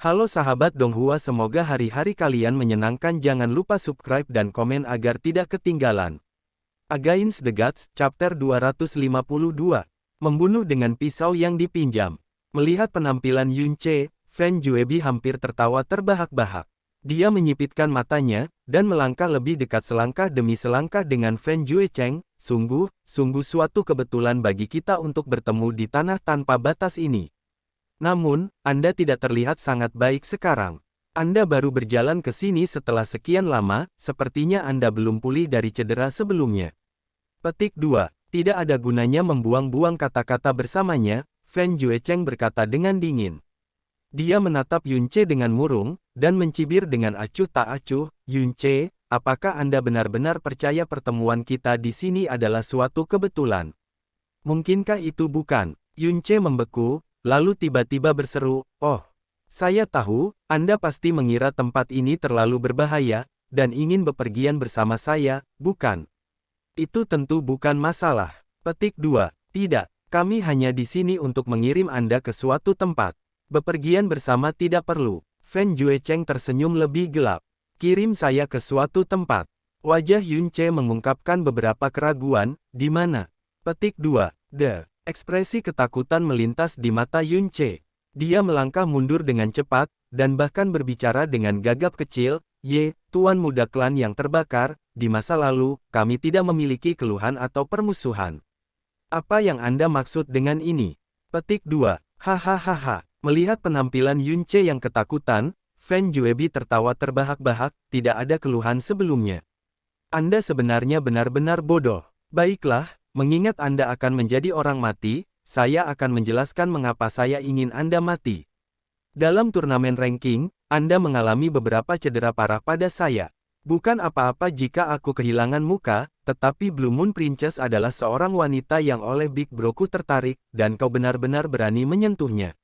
Halo sahabat Donghua, semoga hari-hari kalian menyenangkan. Jangan lupa subscribe dan komen agar tidak ketinggalan. Against the Gods, Chapter 252. Membunuh dengan pisau yang dipinjam. Melihat penampilan Yun Che, Fan Juebi hampir tertawa terbahak-bahak. Dia menyipitkan matanya, dan melangkah lebih dekat selangkah demi selangkah dengan Fan Juecheng. Sungguh suatu kebetulan bagi kita untuk bertemu di tanah tanpa batas ini. Namun, Anda tidak terlihat sangat baik sekarang. Anda baru berjalan ke sini setelah sekian lama, sepertinya Anda belum pulih dari cedera sebelumnya. Petik 2. Tidak ada gunanya membuang-buang kata-kata bersamanya, Fan Juecheng berkata dengan dingin. Dia menatap Yun Che dengan murung, dan mencibir dengan acuh tak acuh. Yun Che, apakah Anda benar-benar percaya pertemuan kita di sini adalah suatu kebetulan? Mungkinkah itu bukan? Yun Che membeku, lalu tiba-tiba berseru, "Oh, saya tahu, Anda pasti mengira tempat ini terlalu berbahaya, dan ingin bepergian bersama saya, bukan? Itu tentu bukan masalah." Petik 2. Tidak, kami hanya di sini untuk mengirim Anda ke suatu tempat. Bepergian bersama tidak perlu. Fan Juecheng tersenyum lebih gelap. Kirim saya ke suatu tempat. Wajah Yun Che mengungkapkan beberapa keraguan, di mana? Petik 2. Ekspresi ketakutan melintas di mata Yun Che. Dia melangkah mundur dengan cepat, dan bahkan berbicara dengan gagap kecil, Tuan muda klan yang terbakar, di masa lalu, kami tidak memiliki keluhan atau permusuhan. Apa yang Anda maksud dengan ini? Petik 2. Hahaha. Melihat penampilan Yun Che yang ketakutan, Fan Juebi tertawa terbahak-bahak, tidak ada keluhan sebelumnya. Anda sebenarnya benar-benar bodoh. Baiklah, mengingat Anda akan menjadi orang mati, saya akan menjelaskan mengapa saya ingin Anda mati. Dalam turnamen ranking, Anda mengalami beberapa cedera parah pada saya. Bukan apa-apa jika aku kehilangan muka, tetapi Blue Moon Princess adalah seorang wanita yang oleh Big Broku tertarik, dan kau benar-benar berani menyentuhnya.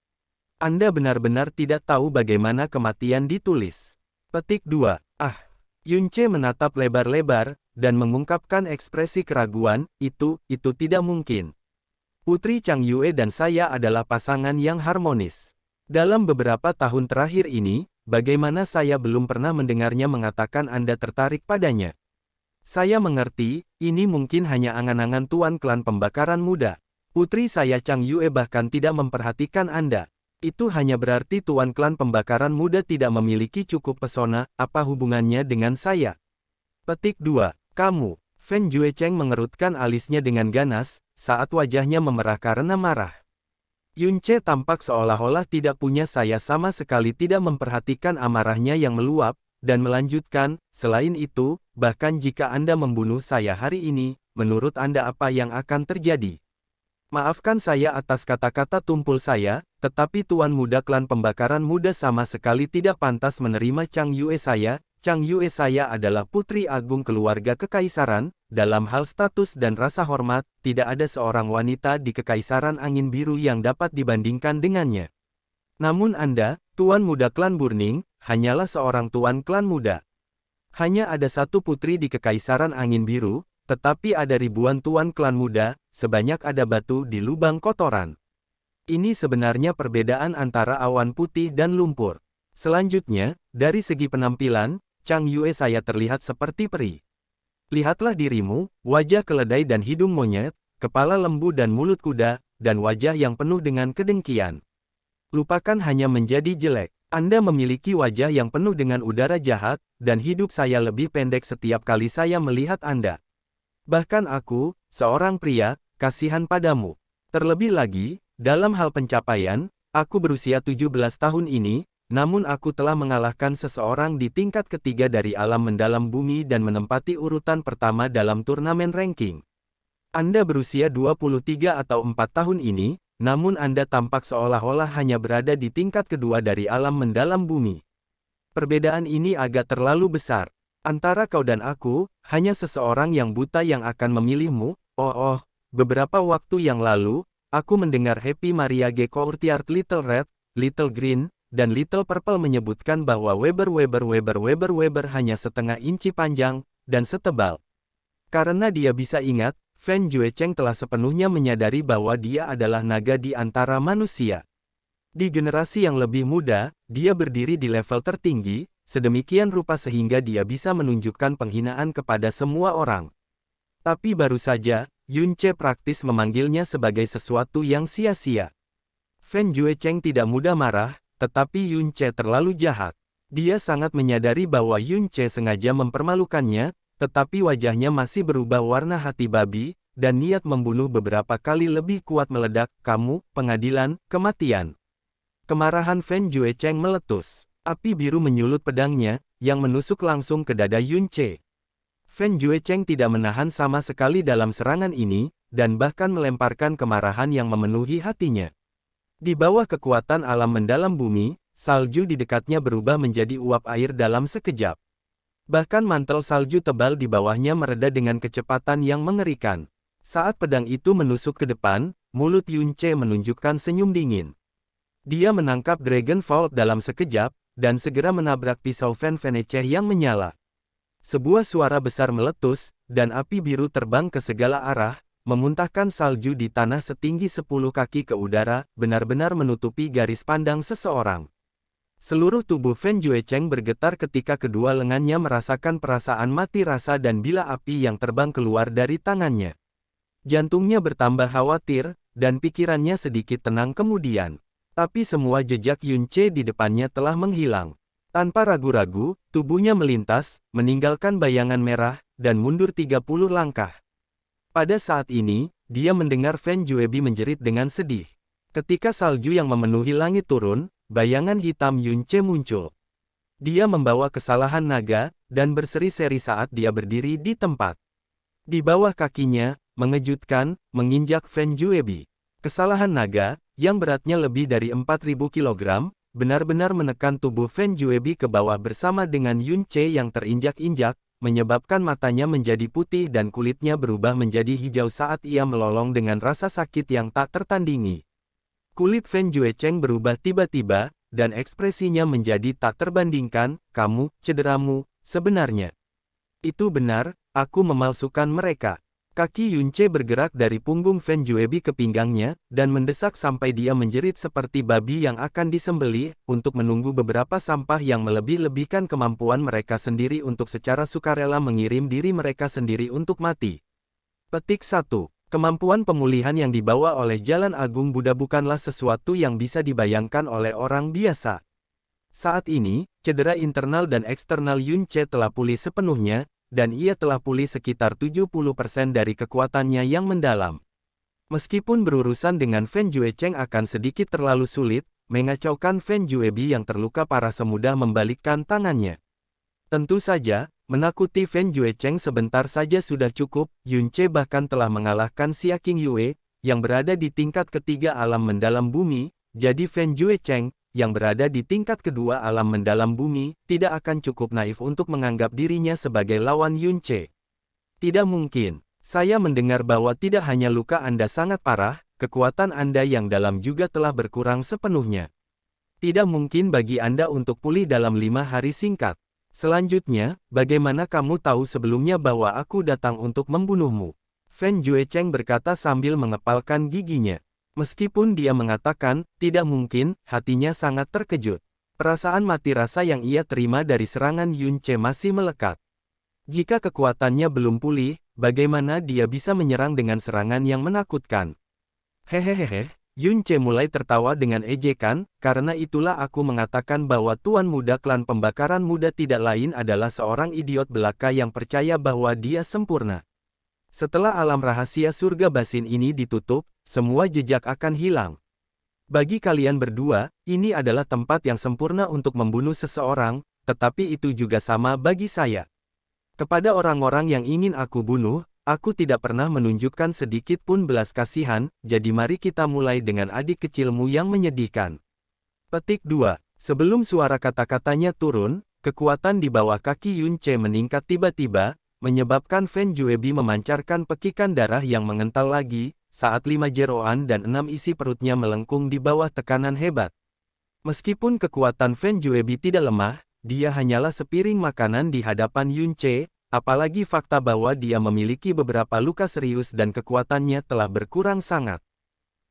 Anda benar-benar tidak tahu bagaimana kematian ditulis. Petik 2. Yun Che menatap lebar-lebar, dan mengungkapkan ekspresi keraguan, itu tidak mungkin. Putri Chang Yue dan saya adalah pasangan yang harmonis. Dalam beberapa tahun terakhir ini, bagaimana saya belum pernah mendengarnya mengatakan Anda tertarik padanya. Saya mengerti, ini mungkin hanya angan-angan tuan klan pembakaran muda. Putri saya Chang Yue bahkan tidak memperhatikan Anda. Itu hanya berarti tuan klan pembakaran muda tidak memiliki cukup pesona. Apa hubungannya dengan saya? Petik 2. Kamu. Fan Juecheng mengerutkan alisnya dengan ganas, saat wajahnya memerah karena marah. Yun Che tampak seolah-olah tidak punya saya sama sekali tidak memperhatikan amarahnya yang meluap, dan melanjutkan, selain itu, bahkan jika Anda membunuh saya hari ini, menurut Anda apa yang akan terjadi? Maafkan saya atas kata-kata tumpul saya, tetapi tuan muda klan pembakaran muda sama sekali tidak pantas menerima Chang Yue saya. Chang Yue saya adalah putri agung keluarga kekaisaran. Dalam hal status dan rasa hormat, tidak ada seorang wanita di kekaisaran angin biru yang dapat dibandingkan dengannya. Namun Anda, tuan muda klan Burning, hanyalah seorang tuan klan muda. Hanya ada satu putri di kekaisaran angin biru, tetapi ada ribuan tuan klan muda, sebanyak ada batu di lubang kotoran. Ini sebenarnya perbedaan antara awan putih dan lumpur. Selanjutnya, dari segi penampilan, Chang Yue saya terlihat seperti peri. Lihatlah dirimu, wajah keledai dan hidung monyet, kepala lembu dan mulut kuda, dan wajah yang penuh dengan kedengkian. Lupakan hanya menjadi jelek. Anda memiliki wajah yang penuh dengan udara jahat, dan hidup saya lebih pendek setiap kali saya melihat Anda. Bahkan aku, seorang pria, kasihan padamu. Terlebih lagi, dalam hal pencapaian, aku berusia 17 tahun ini, namun aku telah mengalahkan seseorang di tingkat ketiga dari alam mendalam bumi dan menempati urutan pertama dalam turnamen ranking. Anda berusia 23 atau 4 tahun ini, namun Anda tampak seolah-olah hanya berada di tingkat kedua dari alam mendalam bumi. Perbedaan ini agak terlalu besar. Antara kau dan aku, hanya seseorang yang buta yang akan memilihmu. Beberapa waktu yang lalu, aku mendengar Happy Maria G. Courtyard Little Red, Little Green, dan Little Purple menyebutkan bahwa Weber hanya setengah inci panjang, dan setebal. Karena dia bisa ingat, Fan Juecheng telah sepenuhnya menyadari bahwa dia adalah naga di antara manusia. Di generasi yang lebih muda, dia berdiri di level tertinggi, sedemikian rupa sehingga dia bisa menunjukkan penghinaan kepada semua orang. Tapi baru saja, Yun Ce praktis memanggilnya sebagai sesuatu yang sia-sia. Fen Juecheng tidak mudah marah, tetapi Yun Ce terlalu jahat. Dia sangat menyadari bahwa Yun Ce sengaja mempermalukannya, tetapi wajahnya masih berubah warna hati babi, dan niat membunuh beberapa kali lebih kuat meledak. Kamu, pengadilan, kematian. Kemarahan Fen Juecheng meletus. Api biru menyulut pedangnya, yang menusuk langsung ke dada Yun Ce. Fen Juecheng tidak menahan sama sekali dalam serangan ini, dan bahkan melemparkan kemarahan yang memenuhi hatinya. Di bawah kekuatan alam mendalam bumi, salju di dekatnya berubah menjadi uap air dalam sekejap. Bahkan mantel salju tebal di bawahnya mereda dengan kecepatan yang mengerikan. Saat pedang itu menusuk ke depan, mulut Yun Ce menunjukkan senyum dingin. Dia menangkap Dragon Vault dalam sekejap, dan segera menabrak pisau Fen Veneceh yang menyala. Sebuah suara besar meletus, dan api biru terbang ke segala arah, memuntahkan salju di tanah setinggi 10 kaki ke udara, benar-benar menutupi garis pandang seseorang. Seluruh tubuh Fen Juecheng bergetar ketika kedua lengannya merasakan perasaan mati rasa dan bila api yang terbang keluar dari tangannya. Jantungnya bertambah khawatir, dan pikirannya sedikit tenang kemudian. Tapi semua jejak Yun Ce di depannya telah menghilang. Tanpa ragu-ragu, tubuhnya melintas, meninggalkan bayangan merah, dan mundur 30 langkah. Pada saat ini, dia mendengar Fen Juebi menjerit dengan sedih. Ketika salju yang memenuhi langit turun, bayangan hitam Yun Ce muncul. Dia membawa kesalahan naga, dan berseri-seri saat dia berdiri di tempat. Di bawah kakinya, mengejutkan, menginjak Fen Juebi. Kesalahan naga, yang beratnya lebih dari 4.000 kg, benar-benar menekan tubuh Fen Juebi ke bawah bersama dengan Yun Ce yang terinjak-injak, menyebabkan matanya menjadi putih dan kulitnya berubah menjadi hijau saat ia melolong dengan rasa sakit yang tak tertandingi. Kulit Fen Juecheng berubah tiba-tiba, dan ekspresinya menjadi tak terbandingkan. Kamu, cederamu, sebenarnya. Itu benar, aku memalsukan mereka. Kaki Yun Ce bergerak dari punggung Fen Juebi ke pinggangnya, dan mendesak sampai dia menjerit seperti babi yang akan disembelih, untuk menunggu beberapa sampah yang melebih-lebihkan kemampuan mereka sendiri untuk secara sukarela mengirim diri mereka sendiri untuk mati. Petik 1. Kemampuan pemulihan yang dibawa oleh Jalan Agung Buddha bukanlah sesuatu yang bisa dibayangkan oleh orang biasa. Saat ini, cedera internal dan eksternal Yun Ce telah pulih sepenuhnya, dan ia telah pulih sekitar 70% dari kekuatannya yang mendalam. Meskipun berurusan dengan Fen Juecheng akan sedikit terlalu sulit, mengacaukan Fen Juebi yang terluka parah semudah membalikkan tangannya. Tentu saja, menakuti Fen Juecheng sebentar saja sudah cukup. Yun Ce bahkan telah mengalahkan Xia King Yue, yang berada di tingkat ketiga alam mendalam bumi, jadi Fen Juecheng, yang berada di tingkat kedua alam mendalam bumi, tidak akan cukup naif untuk menganggap dirinya sebagai lawan Yun Ce. Tidak mungkin. Saya mendengar bahwa tidak hanya luka Anda sangat parah, kekuatan Anda yang dalam juga telah berkurang sepenuhnya. Tidak mungkin bagi Anda untuk pulih dalam 5 hari singkat. Selanjutnya, bagaimana kamu tahu sebelumnya bahwa aku datang untuk membunuhmu? Fen Juecheng berkata sambil mengepalkan giginya. Meskipun dia mengatakan, tidak mungkin, hatinya sangat terkejut. Perasaan mati rasa yang ia terima dari serangan Yun Ce masih melekat. Jika kekuatannya belum pulih, bagaimana dia bisa menyerang dengan serangan yang menakutkan? Hehehe, Yun Ce mulai tertawa dengan ejekan, karena itulah aku mengatakan bahwa Tuan Muda klan pembakaran muda tidak lain adalah seorang idiot belaka yang percaya bahwa dia sempurna. Setelah alam rahasia surga basin ini ditutup, semua jejak akan hilang. Bagi kalian berdua, ini adalah tempat yang sempurna untuk membunuh seseorang, tetapi itu juga sama bagi saya. Kepada orang-orang yang ingin aku bunuh, aku tidak pernah menunjukkan sedikit pun belas kasihan, jadi mari kita mulai dengan adik kecilmu yang menyedihkan. Petik 2. Sebelum suara kata-katanya turun, kekuatan di bawah kaki Yun Ce meningkat tiba-tiba, menyebabkan Fen Juebi memancarkan pekikan darah yang mengental lagi, saat 5 jeroan dan 6 isi perutnya melengkung di bawah tekanan hebat. Meskipun kekuatan Fen Juebi tidak lemah, dia hanyalah sepiring makanan di hadapan Yun Ce, apalagi fakta bahwa dia memiliki beberapa luka serius dan kekuatannya telah berkurang sangat.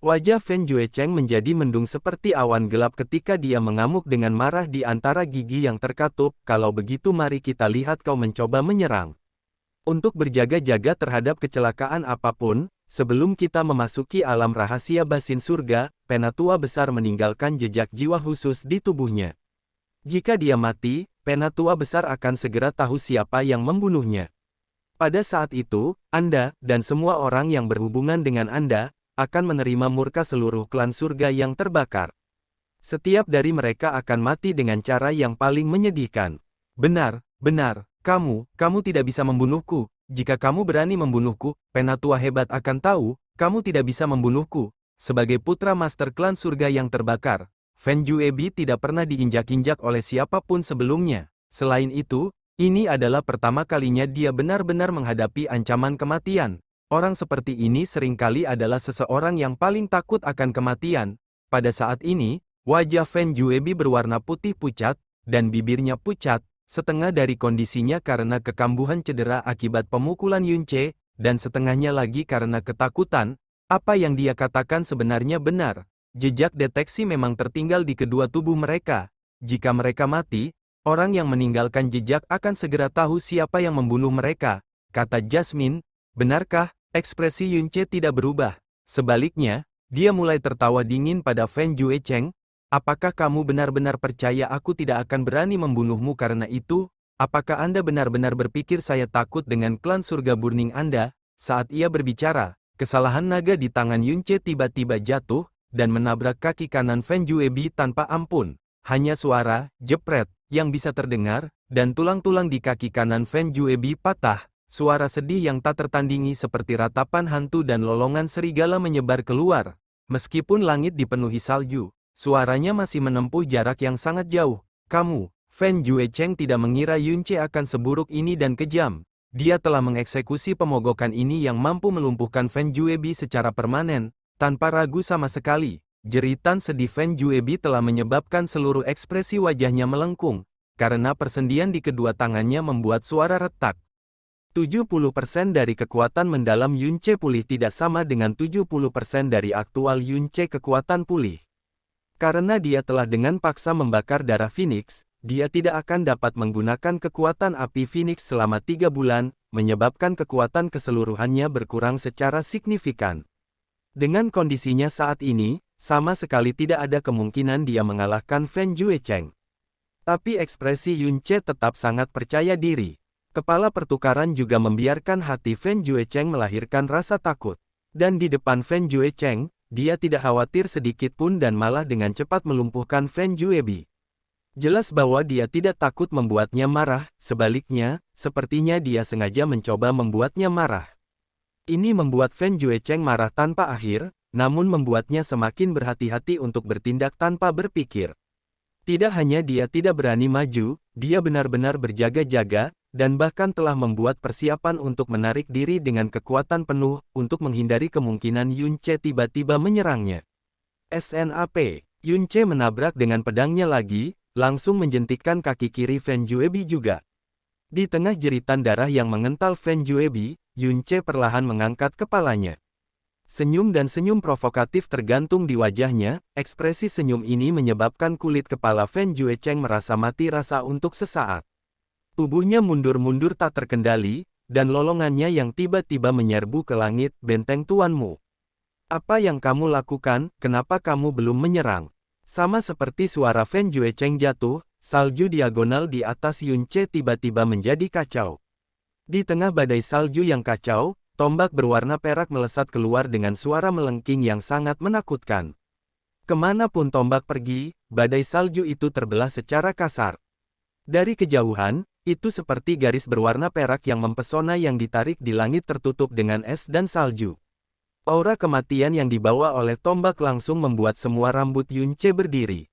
Wajah Fen Juecheng menjadi mendung seperti awan gelap ketika dia mengamuk dengan marah di antara gigi yang terkatup. Kalau begitu mari kita lihat kau mencoba menyerang. Untuk berjaga-jaga terhadap kecelakaan apapun, sebelum kita memasuki alam rahasia basin surga, Penatua Besar meninggalkan jejak jiwa khusus di tubuhnya. Jika dia mati, Penatua Besar akan segera tahu siapa yang membunuhnya. Pada saat itu, Anda, dan semua orang yang berhubungan dengan Anda, akan menerima murka seluruh klan surga yang terbakar. Setiap dari mereka akan mati dengan cara yang paling menyedihkan. Benar, kamu tidak bisa membunuhku. Jika kamu berani membunuhku, Penatua hebat akan tahu, kamu tidak bisa membunuhku. Sebagai putra Master Klan Surga yang terbakar, Fen Juebi tidak pernah diinjak-injak oleh siapapun sebelumnya. Selain itu, ini adalah pertama kalinya dia benar-benar menghadapi ancaman kematian. Orang seperti ini seringkali adalah seseorang yang paling takut akan kematian. Pada saat ini, wajah Fen Juebi berwarna putih pucat, dan bibirnya pucat, setengah dari kondisinya karena kekambuhan cedera akibat pemukulan Yunce, dan setengahnya lagi karena ketakutan. Apa yang dia katakan sebenarnya benar. Jejak deteksi memang tertinggal di kedua tubuh mereka. Jika mereka mati, orang yang meninggalkan jejak akan segera tahu siapa yang membunuh mereka, kata Jasmine. Benarkah? Ekspresi Yunce tidak berubah. Sebaliknya, dia mulai tertawa dingin pada Fen Juecheng. Apakah kamu benar-benar percaya aku tidak akan berani membunuhmu karena itu? Apakah Anda benar-benar berpikir saya takut dengan klan surga burning Anda? Saat ia berbicara, kesalahan naga di tangan Yunce tiba-tiba jatuh, dan menabrak kaki kanan Fen Juebi tanpa ampun. Hanya suara, jepret, yang bisa terdengar, dan tulang-tulang di kaki kanan Fen Juebi patah. Suara sedih yang tak tertandingi seperti ratapan hantu dan lolongan serigala menyebar keluar. Meskipun langit dipenuhi salju, suaranya masih menempuh jarak yang sangat jauh. Kamu, Fen Juecheng tidak mengira Yunce akan seburuk ini dan kejam. Dia telah mengeksekusi pemogokan ini yang mampu melumpuhkan Fen Juebi secara permanen, tanpa ragu sama sekali. Jeritan sedih Fen Juebi telah menyebabkan seluruh ekspresi wajahnya melengkung, karena persendian di kedua tangannya membuat suara retak. 70% dari kekuatan mendalam Yunce pulih tidak sama dengan 70% dari aktual Yunce kekuatan pulih. Karena dia telah dengan paksa membakar darah Phoenix, dia tidak akan dapat menggunakan kekuatan api Phoenix selama 3 bulan, menyebabkan kekuatan keseluruhannya berkurang secara signifikan. Dengan kondisinya saat ini, sama sekali tidak ada kemungkinan dia mengalahkan Fen Juecheng. Tapi ekspresi Yunce tetap sangat percaya diri. Kepala pertukaran juga membiarkan hati Fen Juecheng melahirkan rasa takut. Dan di depan Fen Juecheng, dia tidak khawatir sedikit pun dan malah dengan cepat melumpuhkan Fen Juebi. Jelas bahwa dia tidak takut membuatnya marah, sebaliknya, sepertinya dia sengaja mencoba membuatnya marah. Ini membuat Fen Juecheng marah tanpa akhir, namun membuatnya semakin berhati-hati untuk bertindak tanpa berpikir. Tidak hanya dia tidak berani maju, dia benar-benar berjaga-jaga, dan bahkan telah membuat persiapan untuk menarik diri dengan kekuatan penuh, untuk menghindari kemungkinan Yunce tiba-tiba menyerangnya. SNAP, Yunce menabrak dengan pedangnya lagi, langsung menjentikkan kaki kiri Fen Juebi juga. Di tengah jeritan darah yang mengental Fen Juebi, Yunce perlahan mengangkat kepalanya. Senyum dan senyum provokatif tergantung di wajahnya, ekspresi senyum ini menyebabkan kulit kepala Fen Juecheng merasa mati rasa untuk sesaat. Tubuhnya mundur-mundur tak terkendali, dan lolongannya yang tiba-tiba menyerbu ke langit, benteng tuanmu. Apa yang kamu lakukan, kenapa kamu belum menyerang? Sama seperti suara Fen Juecheng jatuh, salju diagonal di atas Yunce tiba-tiba menjadi kacau. Di tengah badai salju yang kacau, tombak berwarna perak melesat keluar dengan suara melengking yang sangat menakutkan. Kemanapun tombak pergi, badai salju itu terbelah secara kasar. Dari kejauhan, itu seperti garis berwarna perak yang mempesona yang ditarik di langit tertutup dengan es dan salju. Aura kematian yang dibawa oleh tombak langsung membuat semua rambut Yunce berdiri.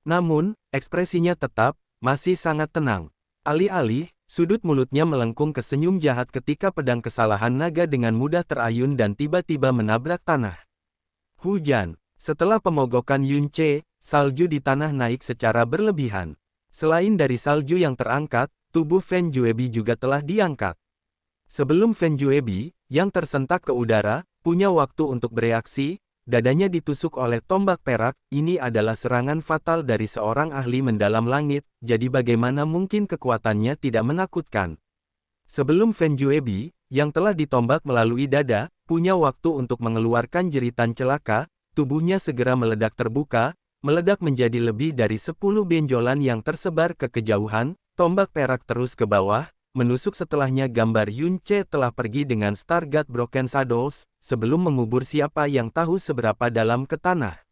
Namun, ekspresinya tetap, masih sangat tenang. Alih-alih, sudut mulutnya melengkung ke senyum jahat ketika pedang kesalahan naga dengan mudah terayun dan tiba-tiba menabrak tanah. Hujan. Setelah pemogokan Yunce, salju di tanah naik secara berlebihan. Selain dari salju yang terangkat, tubuh Fen Juebi juga telah diangkat. Sebelum Fen Juebi, yang tersentak ke udara, punya waktu untuk bereaksi, dadanya ditusuk oleh tombak perak. Ini adalah serangan fatal dari seorang ahli mendalam langit, jadi bagaimana mungkin kekuatannya tidak menakutkan? Sebelum Fen Juebi, yang telah ditombak melalui dada, punya waktu untuk mengeluarkan jeritan celaka, tubuhnya segera meledak terbuka, meledak menjadi lebih dari 10 benjolan yang tersebar ke kejauhan. Tombak perak terus ke bawah, menusuk setelahnya gambar Yun Ce telah pergi dengan Stargate Broken Saddles, sebelum mengubur siapa yang tahu seberapa dalam ke tanah.